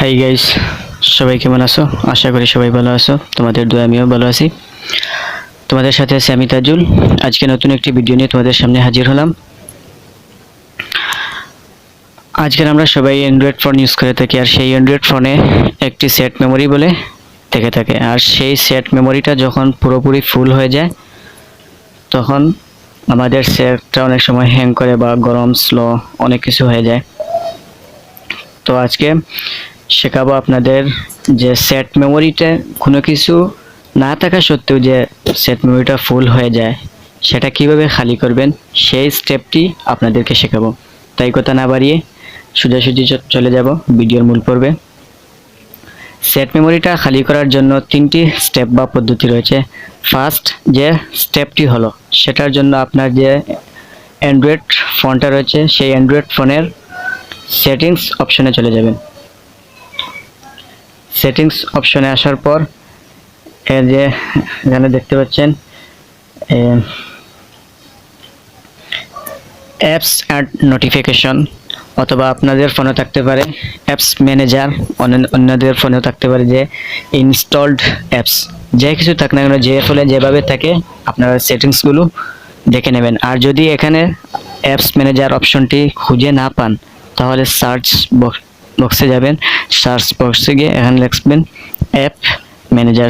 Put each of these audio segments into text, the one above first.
Hi guys, সবাই কেমন আছো? আশা করি সবাই ভালো আছো। তোমাদের দোয়া আমিও ভালো আছি। তোমাদের সাথে আছি আমি তাজুল। আজকে নতুন একটি ভিডিও নিয়ে তোমাদের সামনে হাজির হলাম। আজকের আমরা সবাই অ্যান্ড্রয়েড ফোন ইউজ করে থাকি, আর সেই অ্যান্ড্রয়েড ফোনে একটি সেট মেমোরি বলে থেকে থাকে। আর সেই সেট মেমোরিটা যখন পুরোপুরি ফুল হয়ে যায় তখন আমাদের সেটটা অনেক সময় হ্যাং করে বা গরম, স্লো অনেক কিছু হয়ে যায়। তো আজকে শেখাবো আপনাদের যে সেট মেমোরিতে কোনো কিছু না থাকা সত্ত্বেও যে সেট মেমোরিটা ফুল হয়ে যায় সেটা কিভাবে খালি করবেন সেই স্টেপটি আপনাদেরকে শেখাবো। তাই কথা না বাড়িয়ে সোজাসুজি চলে যাব ভিডিওর মূল পর্বে। সেট মেমোরিটা খালি করার জন্য তিনটি স্টেপ বা পদ্ধতি রয়েছে। ফার্স্ট যে স্টেপটি হলো, সেটার জন্য আপনার যে অ্যান্ড্রয়েড ফোনটা রয়েছে সেই অ্যান্ড্রয়েড ফোনের সেটিংস অপশনে চলে যাবেন। সেটিংস অপশনে আসার পর এই যে এখানে দেখতে পাচ্ছেন অ্যাপস অ্যান্ড নোটিফিকেশন, অথবা আপনাদের ফোনে থাকতে পারে অ্যাপস ম্যানেজার, অন্যদের ফোনেও থাকতে পারে যে ইনস্টলড অ্যাপস। যে কিছু থাক না কেন, যে ফলে যেভাবে থাকে আপনারা সেটিংসগুলো দেখে নেবেন। আর যদি এখানে অ্যাপস ম্যানেজার অপশনটি খুঁজে না পান তাহলে সার্চ বক্সে যাবেন। সার্চ বক্সে গিয়ে এখানে লিখবেন অ্যাপ ম্যানেজার,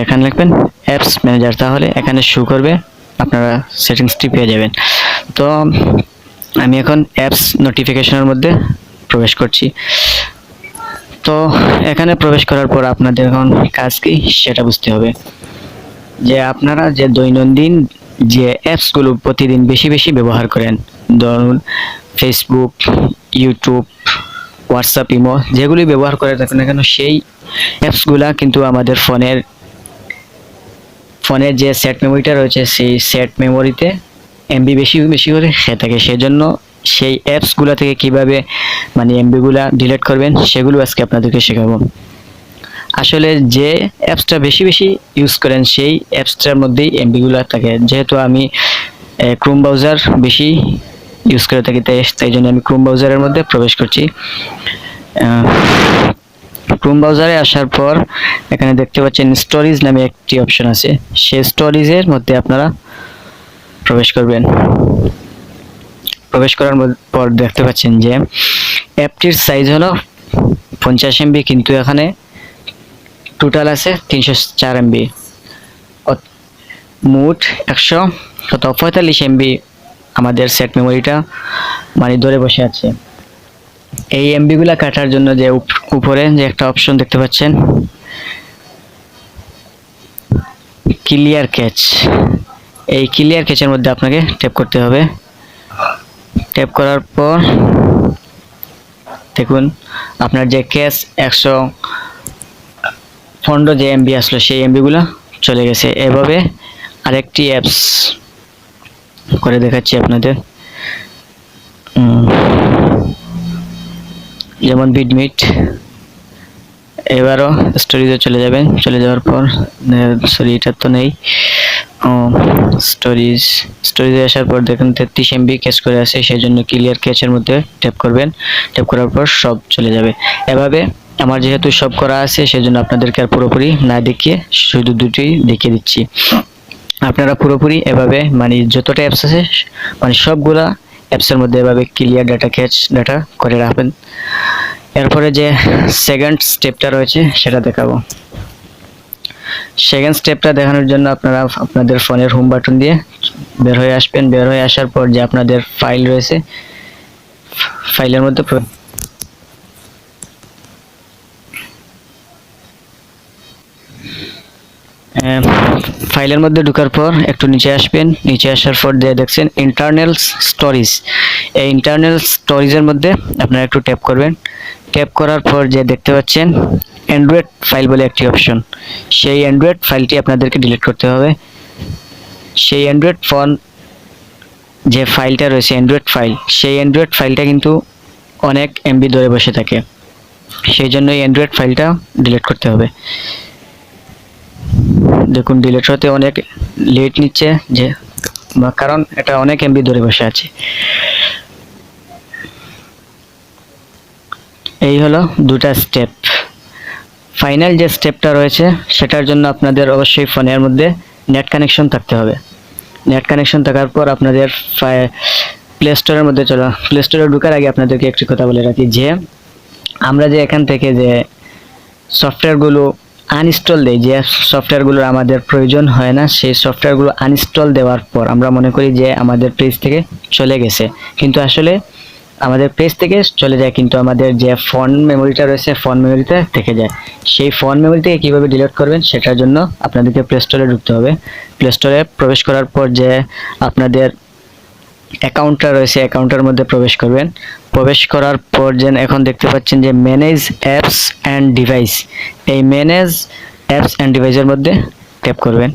এখানে লিখবেন অ্যাপস ম্যানেজার, তাহলে এখানে শো করবে, আপনারা সেটিংসটি পেয়ে যাবেন। তো আমি এখন অ্যাপস নোটিফিকেশনের মধ্যে প্রবেশ করছি। তো এখানে প্রবেশ করার পর আপনাদের এখন কাজ কি সেটা বুঝতে হবে। যে আপনারা যে দৈনন্দিন যে অ্যাপসগুলো প্রতিদিন বেশি বেশি ব্যবহার করেন, ধরুন ফেসবুক, ইউটিউব, হোয়াটসঅ্যাপ, ইমো, যেগুলি ব্যবহার করে থাকেন না কেন সেই অ্যাপসগুলা কিন্তু আমাদের ফোনের যে সেট মেমোরিটা রয়েছে সেই সেট মেমোরিতে এমবি বেশি বেশি করে খেয়ে থাকে। সেজন্য সেই অ্যাপসগুলো থেকে কিভাবে এমবিগুলা ডিলিট করবেন সেগুলো আজকে আপনাদেরকে শেখাবো। আসলে যে অ্যাপসটা বেশি বেশি ইউজ করেন সেই অ্যাপসটার মধ্যেই এমবিগুলো থাকে। যেহেতু আমি ক্রোম ব্রাউজার বেশি ইউজ করে থাকি, তাই জন্য আমি ক্রোম ব্রাউজারের মধ্যে প্রবেশ করছি। ক্রোম ব্রাউজারে আসার পর এখানে দেখতে পাচ্ছেন স্টোরেজ নামে একটি অপশন আছে, সেই স্টোরেজের মধ্যে আপনারা প্রবেশ করবেন। প্রবেশ করার পর দেখতে পাচ্ছেন যে অ্যাপটির সাইজ হলো 50 এমবি, কিন্তু এখানে টোটাল আছে 304 এমবি, মোট 145 এমবি আমাদের সেট মেমোরিটা ধরে বসে আছে। এই এমবিগুলা কাটার জন্য যে উপরে যে একটা অপশন দেখতে পাচ্ছেন ক্লিয়ার ক্যাচ, এই ক্লিয়ার ক্যাচের মধ্যে আপনাকে ট্যাপ করতে হবে। ট্যাপ করার পর দেখুন আপনার যে ক্যাচ 115 যে এমবি আসলো সেই এমবিগুলো চলে গেছে। এভাবে আরেকটি অ্যাপস করে দেখাচ্ছি আপনাদের, যেমন বিডমিট। এবারও স্টোরেজে চলে যাবেন। চলে যাওয়ার পর এটা তো নেই, স্টোরেজে আসার পর দেখুন 33 এমবি ক্যাচ করে আছে, সেই জন্য ক্লিয়ার ক্যাচের মধ্যে ট্যাপ করবেন। ট্যাপ করার পর সব চলে যাবে। এভাবে আমার যেহেতু সব করা আছে সেজন্য আপনাদেরকে আর পুরোপুরি না দেখিয়ে শুধু দুটি দেখিয়ে দিচ্ছি। আপনারা পুরোপুরি এভাবে যতটা অ্যাপস আছে সবগুলা অ্যাপসের মধ্যে এভাবে ক্লিয়ার ক্যাচ ডাটা করে রাখবেন। এরপরে যে সেকেন্ড স্টেপটা রয়েছে সেটা দেখাবো। সেকেন্ড স্টেপটা দেখানোর জন্য আপনারা আপনাদের ফোনের হোম বাটন দিয়ে বের হয়ে আসবেন। বের হয়ে আসার পর যে আপনাদের ফাইল রয়েছে ফাইলের মধ্যে ঢোকার পর একটু নিচে আসবেন। নিচে আসার পর যে দেখছেন ইন্টারনাল স্টোরেজ, এই ইন্টারনাল স্টোরেজের মধ্যে আপনারা একটু ট্যাপ করবেন। ট্যাপ করার পর যে দেখতে পাচ্ছেন অ্যান্ড্রয়েড ফাইল বলে একটি অপশন, সেই অ্যান্ড্রয়েড ফাইলটি আপনাদেরকে ডিলিট করতে হবে। সেই অ্যান্ড্রয়েড ফোন যে ফাইলটা রয়েছে অ্যান্ড্রয়েড ফাইল, সেই অ্যান্ড্রয়েড ফাইলটা কিন্তু অনেক এমবি ধরে বসে থাকে, সেই জন্য এই অ্যান্ড্রয়েড ফাইলটা ডিলিট করতে হবে। দেখুন ডিলিট হতে অনেক লেট নিচ্ছে, যে কারণ এটা অনেক এমবি ধরে বসে আছে। এই হলো দুটা স্টেপ। ফাইনাল যে স্টেপটা রয়েছে সেটার জন্য আপনাদের অবশ্যই ফোনের মধ্যে নেট কানেকশন থাকতে হবে। নেট কানেকশন থাকার পর আপনাদের প্লে স্টোরের মধ্যে চলো। প্লে স্টোরে ঢোকার আগে আপনাদেরকে একটি কথা বলে রাখি যে আমরা যে এখান থেকে যে সফটওয়্যারগুলো আনইনস্টল দেই, যে সফটওয়্যারগুলোর আমাদের প্রয়োজন হয় না, সেই সফটওয়্যারগুলো আনইনস্টল দেওয়ার পর আমরা মনে করি যে আমাদের পেজ থেকে চলে গেছে, কিন্তু আসলে আমাদের পেজ থেকে চলে যায়, কিন্তু আমাদের যে ফোন মেমোরিটা রয়েছে ফোন মেমোরিতে থেকে যায়। সেই ফোন মেমোরি থেকে কীভাবে ডিলিট করবেন সেটার জন্য আপনাদেরকে প্লে স্টোরে ঢুকতে হবে। প্লে স্টোরে প্রবেশ করার পর যে আপনাদের অ্যাকাউন্টটা রয়েছে অ্যাকাউন্টের মধ্যে প্রবেশ করবেন। প্রবেশ করার পর যেন এখন দেখতে পাচ্ছেন যে ম্যানেজ অ্যাপস অ্যান্ড ডিভাইস, এই ম্যানেজ অ্যাপস অ্যান্ড ডিভাইসের মধ্যে ট্যাপ করবেন।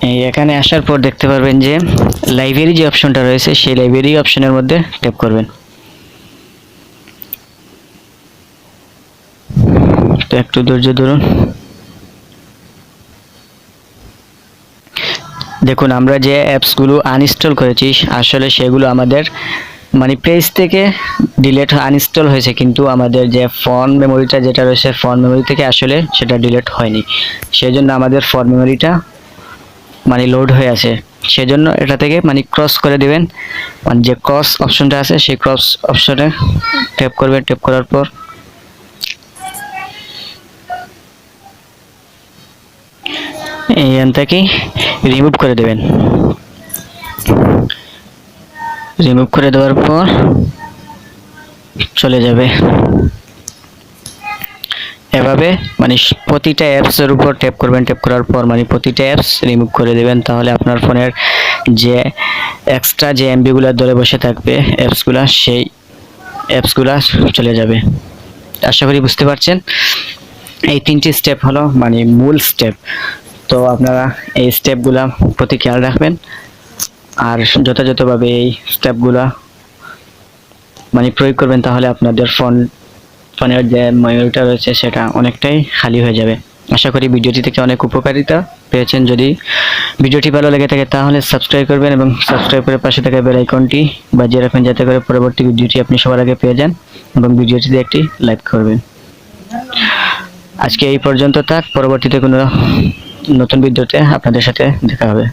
এই এখানে আসার পর দেখতে পারবেন যে লাইব্রেরি যে অপশনটা রয়েছে সেই লাইব্রেরি অপশনের মধ্যে ট্যাপ করবেন। তো একটু ধৈর্য ধরুন। দেখুন আমরা যে অ্যাপসগুলো আনইনস্টল করেছি আসলে সেগুলো আমাদের মানে পেজ থেকে ডিলিট আনইনস্টল হয়েছে, কিন্তু আমাদের যে ফোন মেমোরিটা যেটা রয়েছে ফোন মেমোরি থেকে আসলে সেটা ডিলিট হয়নি। সেই জন্য আমাদের ফোন মেমোরিটা মানে লোড হয়ে আছে, সেজন্য এটা থেকে মানে ক্রস করে দিবেন। মানে যে ক্রস অপশনটা আছে সেই ক্রস অপশনে ট্যাপ করবেন। ট্যাপ করার পর এখান থেকে রিমুভ করে দেবেন। রিমুভ করে দেওয়ার পর চলে যাবে। এভাবে মানে প্রতিটা অ্যাপসের উপর ট্যাপ করবেন। ট্যাপ করার পর মানে প্রতিটা অ্যাপস রিমুভ করে দেবেন, তাহলে আপনার ফোনের যে এক্সট্রা যে এমবিগুলো ধরে বসে থাকবে অ্যাপসগুলা, সেই অ্যাপসগুলা চলে যাবে। আশা করি বুঝতে পারছেন। এই তিনটি স্টেপ হলো মানে মূল স্টেপ। তো আপনারা এই স্টেপগুলা প্রতি খেয়াল রাখবেন আর যথাযথভাবে এই স্টেপগুলা মানে প্রয়োগ করবেন, তাহলে আপনাদের ফোনের যে মেমোরিটা রয়েছে সেটা অনেকটাই খালি হয়ে যাবে। আশা করি ভিডিওটি থেকে অনেক উপকারিতা পেয়েছেন। যদি ভিডিওটি ভালো লেগে থাকে তাহলে সাবস্ক্রাইব করবেন এবং সাবস্ক্রাইব করে পাশে থাকা বেল আইকনটি বাজিয়ে রাখবেন, যাতে করে পরবর্তী ভিডিওটি আপনি সবার আগে পেয়ে যান, এবং ভিডিওটিতে একটি লাইক করবেন। আজকে এই পর্যন্ত থাক, পরবর্তীতে কোনো নতুন ভিডিওতে আপনাদের সাথে দেখা হবে।